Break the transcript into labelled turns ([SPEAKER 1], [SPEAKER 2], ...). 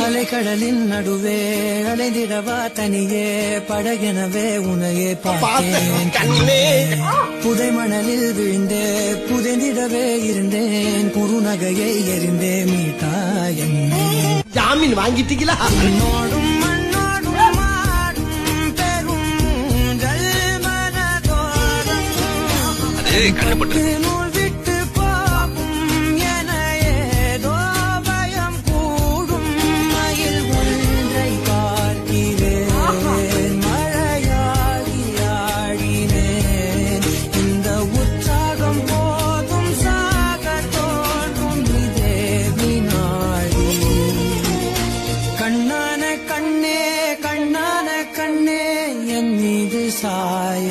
[SPEAKER 1] அலைக்கடலின் நடுவே அலைந்திடவா தனியே படகெனவே உனையே பார்த்தேன் கண்ணே. புதை மணலில் விழுந்தே புதைந்திடவே இருந்தேன் குறுநகையை எறிந்தே மீட்டா என்னை.
[SPEAKER 2] ஜாமீன் வாங்கிட்டீங்களா?
[SPEAKER 1] மண்ணோடும் மண்ணோடும் மாடும் பெரும் ஜல்மனதோரம் நூல் விட்டு போகும் என ஏதோ பயம் கூடும். மயில் ஒன்றை பார்க்கிறேன் மழையாகி ஆடினேன். இந்த உற்சாகம் போதும் சாக தோன்றும் இதே வினாடி. கண்ணான கண்ணே கண்ணான கண்ணே என் மீது சாய